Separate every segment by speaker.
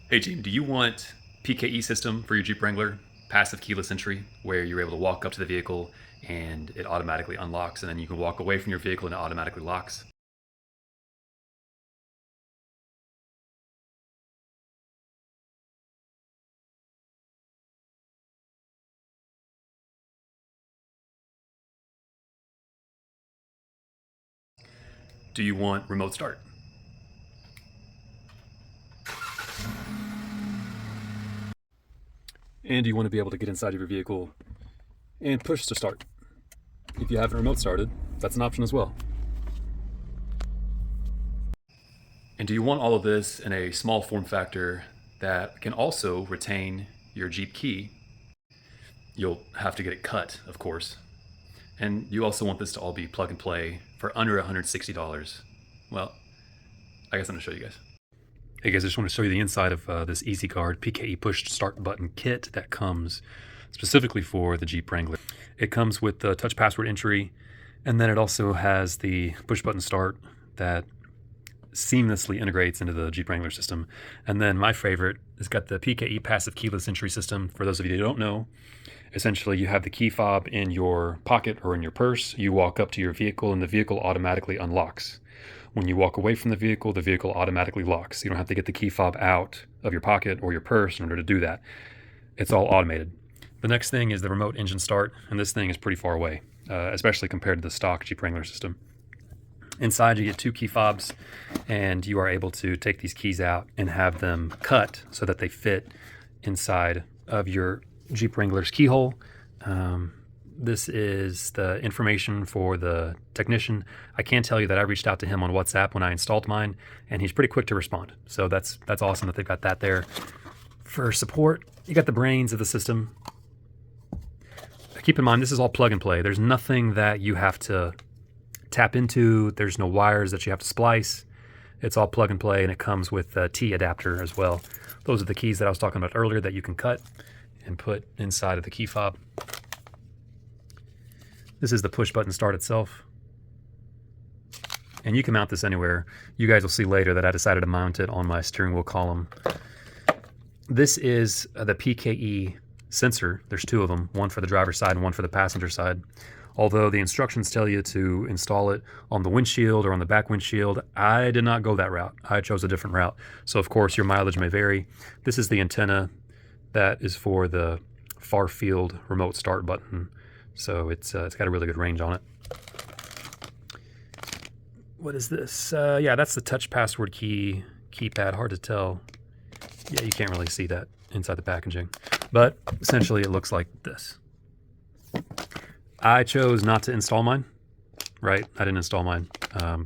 Speaker 1: Hey Gene, do you want PKE system for your Jeep Wrangler? Passive keyless entry, where you're able to walk up to the vehicle and it automatically unlocks, and then you can walk away from your vehicle and it automatically locks. Do you want remote start? And do you want to be able to get inside of your vehicle and push to start? If you haven't remote started, that's an option as well. And do you want all of this in a small form factor that can also retain your Jeep key? You'll have to get it cut, of course. And you also want this to all be plug and play for under $160. Well, I guess I'm gonna show you guys. Hey guys, I just want to show you the inside of this EasyGuard PKE push start button kit that comes specifically for the Jeep Wrangler. It comes with the touch password entry, and then it also has the push button start that seamlessly integrates into the Jeep Wrangler system. And then my favorite, it's got the PKE passive keyless entry system. For those of you who don't know, essentially you have the key fob in your pocket or in your purse. You walk up to your vehicle and the vehicle automatically unlocks. When you walk away from the vehicle automatically locks. You don't have to get the key fob out of your pocket or your purse in order to do that. It's all automated. The next thing is the remote engine start, and this thing is pretty far away, especially compared to the stock Jeep Wrangler system. Inside you get two key fobs, and you are able to take these keys out and have them cut so that they fit inside of your Jeep Wrangler's keyhole. This is the information for the technician. I can tell you that I reached out to him on WhatsApp when I installed mine, and he's pretty quick to respond. So that's awesome that they've got that there. For support, you got the brains of the system. Keep in mind, this is all plug and play. There's nothing that you have to tap into. There's no wires that you have to splice. It's all plug and play, and it comes with a T adapter as well. Those are the keys that I was talking about earlier that you can cut and put inside of the key fob. This is the push button start itself. And you can mount this anywhere. You guys will see later that I decided to mount it on my steering wheel column. This is the PKE sensor. There's two of them, one for the driver's side and one for the passenger side. Although the instructions tell you to install it on the windshield or on the back windshield, I did not go that route. I chose a different route. So of course your mileage may vary. This is the antenna that is for the far field remote start button. So it's got a really good range on it. What is this? Yeah, that's the touch password keypad. Hard to tell. Yeah, you can't really see that inside the packaging. But essentially it looks like this. I chose not to install mine, right? I didn't install mine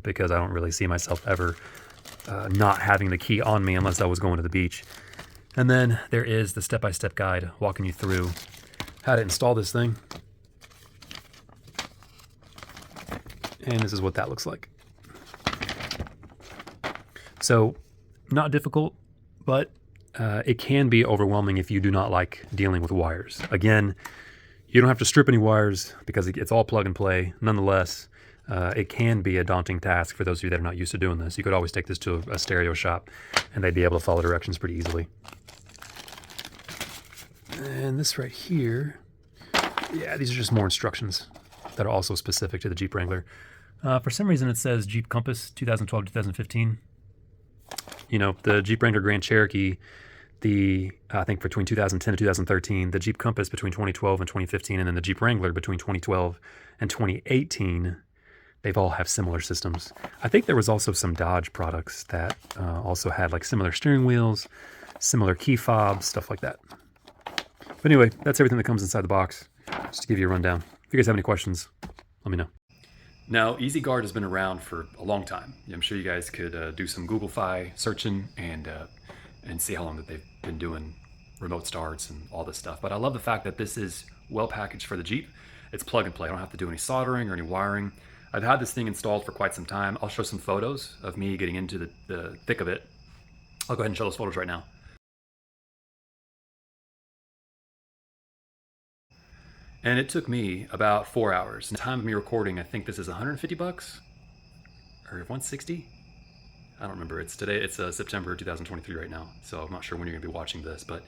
Speaker 1: because I don't really see myself ever not having the key on me unless I was going to the beach. And then there is the step-by-step guide walking you through how to install this thing. And this is what that looks like. So, not difficult, but it can be overwhelming if you do not like dealing with wires. Again, you don't have to strip any wires because it's all plug and play. Nonetheless, it can be a daunting task for those of you that are not used to doing this. You could always take this to a stereo shop and they'd be able to follow directions pretty easily. And this right here, yeah, these are just more instructions that are also specific to the Jeep Wrangler. For some reason it says Jeep Compass 2012-2015. You know, the Jeep Wrangler Grand Cherokee, I think between 2010 and 2013, the Jeep Compass between 2012 and 2015, and then the Jeep Wrangler between 2012 and 2018, they've all have similar systems. I think there was also some Dodge products that also had like similar steering wheels, similar key fobs, stuff like that. But anyway, that's everything that comes inside the box. Just to give you a rundown. If you guys have any questions, let me know. Now, EasyGuard has been around for a long time. I'm sure you guys could do some Google-fi searching and see how long that they've been doing remote starts and all this stuff. But I love the fact that this is well packaged for the Jeep. It's plug and play. I don't have to do any soldering or any wiring. I've had this thing installed for quite some time. I'll show some photos of me getting into the thick of it. I'll go ahead and show those photos right now. And it took me about 4 hours. The time of me recording, I think this is 150 bucks or 160. I don't remember. It's today. It's September 2023 right now. So I'm not sure when you're gonna be watching this, but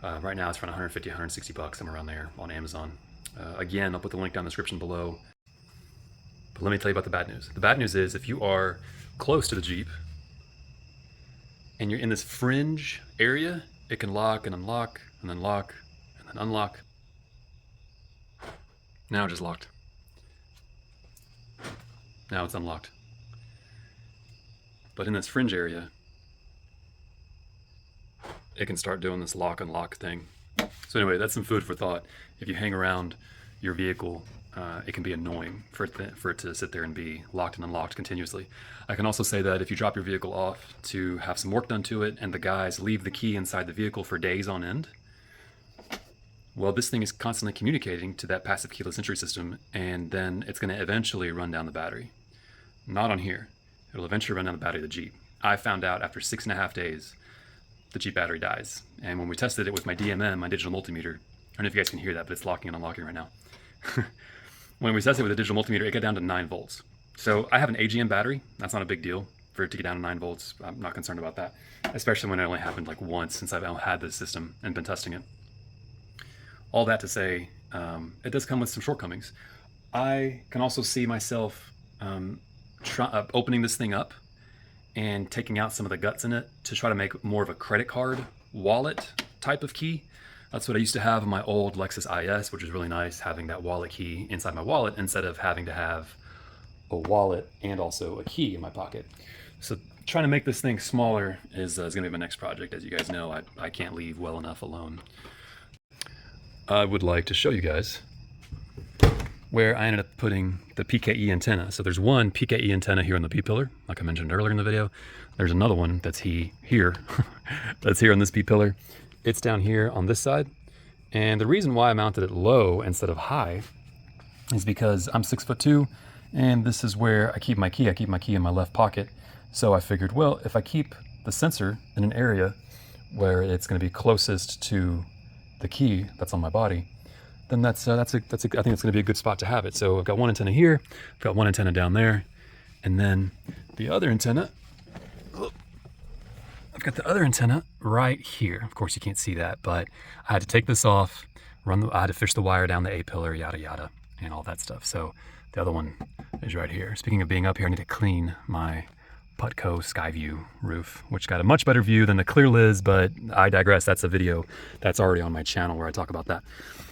Speaker 1: right now it's around 150, 160 bucks, somewhere around there on Amazon. Again, I'll put the link down in the description below. But let me tell you about the bad news. The bad news is if you are close to the Jeep and you're in this fringe area, it can lock and unlock and then lock and then unlock. Now it just locked. Now it's unlocked. But in this fringe area, it can start doing this lock unlock thing. So anyway, that's some food for thought. If you hang around your vehicle, it can be annoying for it to sit there and be locked and unlocked continuously. I can also say that if you drop your vehicle off to have some work done to it and the guys leave the key inside the vehicle for days on end, well, this thing is constantly communicating to that passive keyless entry system, and then it's going to eventually run down the battery. Not on here. It'll eventually run down the battery of the Jeep. I found out after 6.5 days, the Jeep battery dies. And when we tested it with my DMM, my digital multimeter, I don't know if you guys can hear that, but it's locking and unlocking right now. When we tested it with a digital multimeter, it got down to 9 volts. So I have an AGM battery. That's not a big deal for it to get down to 9 volts. I'm not concerned about that, especially when it only happened like once since I've had this system and been testing it. All that to say, it does come with some shortcomings. I can also see myself opening this thing up and taking out some of the guts in it to try to make more of a credit card wallet type of key. That's what I used to have in my old Lexus IS, which is really nice, having that wallet key inside my wallet instead of having to have a wallet and also a key in my pocket. So trying to make this thing smaller is going to be my next project. As you guys know, I can't leave well enough alone. I would like to show you guys where I ended up putting the PKE antenna. So there's one PKE antenna here on the B-pillar, like I mentioned earlier in the video. There's another one that's here, that's here on this B-pillar. It's down here on this side. And the reason why I mounted it low instead of high is because I'm 6'2", and this is where I keep my key. I keep my key in my left pocket. So I figured, well, if I keep the sensor in an area where it's going to be closest to the key that's on my body, then I think it's going to be a good spot to have it. So I've got one antenna here, I've got one antenna down there, and then the other antenna, I've got the other antenna right here. Of course you can't see that, but I had to take this off, I had to fish the wire down the A-pillar, yada yada, and all that stuff. So the other one is right here. Speaking of being up here, I need to clean my Putco Skyview roof, which got a much better view than the clear lids, but I digress. That's a video that's already on my channel where I talk about that.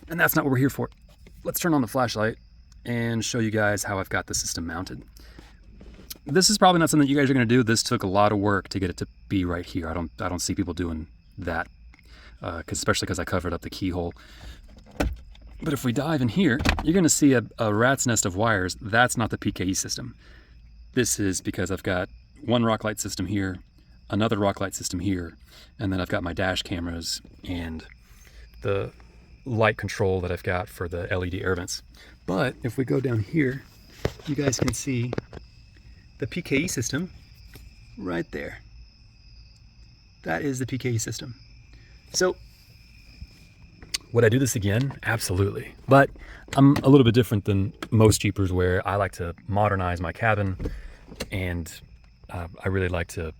Speaker 1: And that's not what we're here for. Let's turn on the flashlight and show you guys how I've got the system mounted. This is probably not something you guys are going to do. This took a lot of work to get it to be right here. I don't see people doing that, especially because I covered up the keyhole. But if we dive in here, you're going to see a rat's nest of wires. That's not the PKE system. This is because I've got one rock light system here, another rock light system here, and then I've got my dash cameras and the light control that I've got for the LED air vents. But if we go down here, you guys can see the PKE system right there. That is the PKE system. So would I do this again? Absolutely. But I'm a little bit different than most Jeepers, where I like to modernize my cabin, and I really like to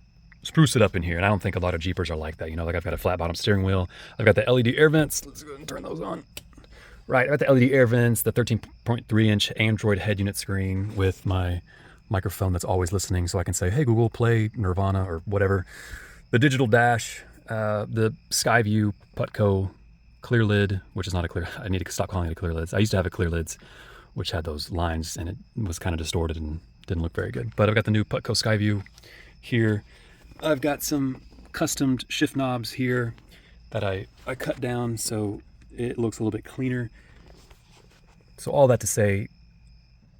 Speaker 1: spruce it up in here. And I don't think a lot of Jeepers are like that. You know, like I've got a flat bottom steering wheel. I've got the LED air vents. Let's go ahead and turn those on. Right, I've got the LED air vents, the 13.3-inch Android head unit screen with my microphone that's always listening, so I can say, hey Google, play Nirvana or whatever. The digital dash, the Skyview Putco clear lid, which is not a clear, I need to stop calling it a clear lids. I used to have a clear lids, which had those lines, and it was kind of distorted and didn't look very good. But I've got the new Putco Skyview here. I've got some custom shift knobs here that I cut down so it looks a little bit cleaner. So all that to say,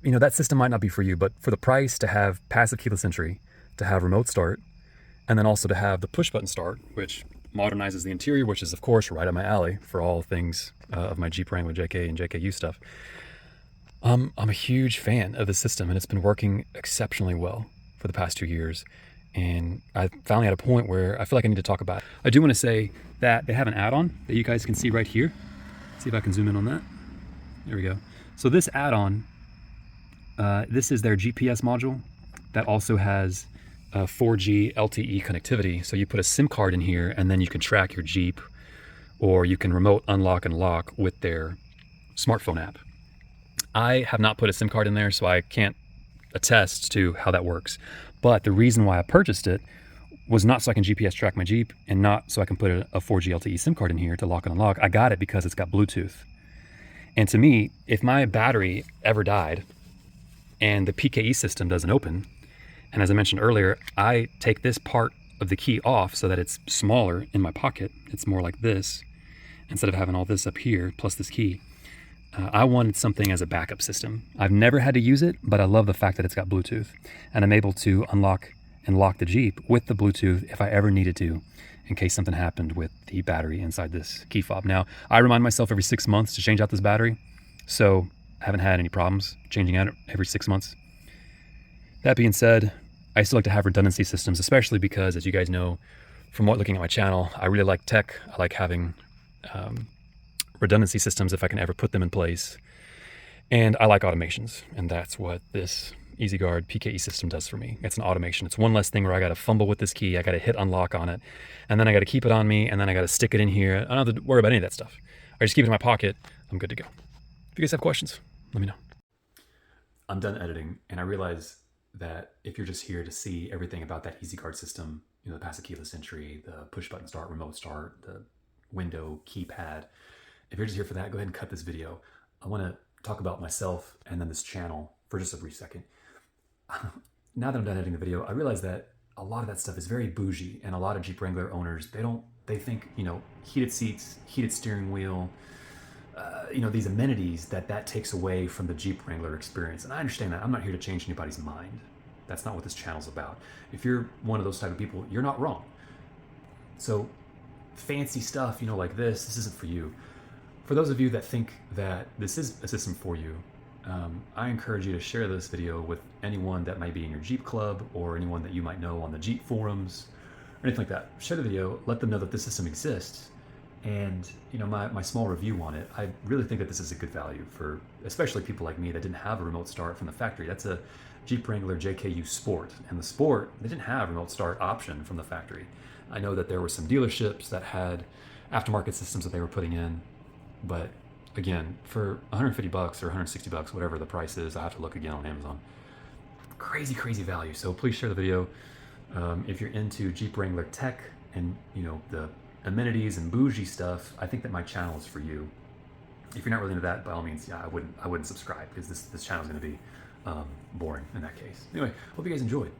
Speaker 1: you know, that system might not be for you, but for the price to have passive keyless entry, to have remote start, and then also to have the push button start, which modernizes the interior, which is of course right up my alley for all things of my Jeep Wrangler JK and JKU stuff. I'm a huge fan of the system, and it's been working exceptionally well for the past 2 years. And I finally at a point where I feel like I need to talk about it. I do want to say that they have an add-on that you guys can see right here. See if I can zoom in on that. There we go. So this add-on, this is their GPS module that also has 4G LTE connectivity. So you put a SIM card in here and then you can track your Jeep, or you can remote unlock and lock with their smartphone app. I have not put a SIM card in there, so I can't attest to how that works. But the reason why I purchased it was not so I can GPS track my Jeep and not so I can put a 4G LTE SIM card in here to lock and unlock. I got it because it's got Bluetooth. And to me, if my battery ever died and the PKE system doesn't open, and as I mentioned earlier, I take this part of the key off so that it's smaller in my pocket. It's more like this, instead of having all this up here plus this key. I wanted something as a backup system. I've never had to use it, but I love the fact that it's got Bluetooth, and I'm able to unlock and lock the Jeep with the Bluetooth if I ever needed to, in case something happened with the battery inside this key fob. Now, I remind myself every 6 months to change out this battery, so I haven't had any problems changing out every 6 months. That being said, I still like to have redundancy systems, especially because, as you guys know from looking at my channel, I really like tech. I like having redundancy systems if I can ever put them in place. And I like automations, and that's what this EasyGuard PKE system does for me. It's an automation. It's one less thing where I got to fumble with this key. I got to hit unlock on it, and then I got to keep it on me, and then I got to stick it in here. I don't have to worry about any of that stuff. I just keep it in my pocket. I'm good to go. If you guys have questions, let me know. I'm done editing, and I realize that if you're just here to see everything about that EasyGuard system, you know, the passive keyless entry, the push button start, remote start, the window keypad, if you're just here for that, go ahead and cut this video. I want to talk about myself and then this channel for just a brief second. Now that I'm done editing the video, I realize that a lot of that stuff is very bougie, and a lot of Jeep Wrangler owners, they think, you know, heated seats, heated steering wheel, you know, these amenities that takes away from the Jeep Wrangler experience. And I understand that. I'm not here to change anybody's mind. That's not what this channel's about. If you're one of those type of people, you're not wrong. So fancy stuff, you know, like this isn't for you. For those of you that think that this is a system for you, I encourage you to share this video with anyone that might be in your Jeep club, or anyone that you might know on the Jeep forums or anything like that. Share the video, let them know that this system exists, and you know, my small review on it. I really think that this is a good value for especially people like me that didn't have a remote start from the factory. That's a Jeep Wrangler JKU Sport, and the Sport, they didn't have a remote start option from the factory. I know that there were some dealerships that had aftermarket systems that they were putting in, but again, for 150 bucks or 160 bucks, whatever the price is, I have to look again on Amazon. Crazy, crazy value. So please share the video. If you're into Jeep Wrangler tech and, you know, the amenities and bougie stuff, I think that my channel is for you. If you're not really into that, by all means, yeah, I wouldn't subscribe, because this channel is going to be boring in that case. Anyway, hope you guys enjoyed.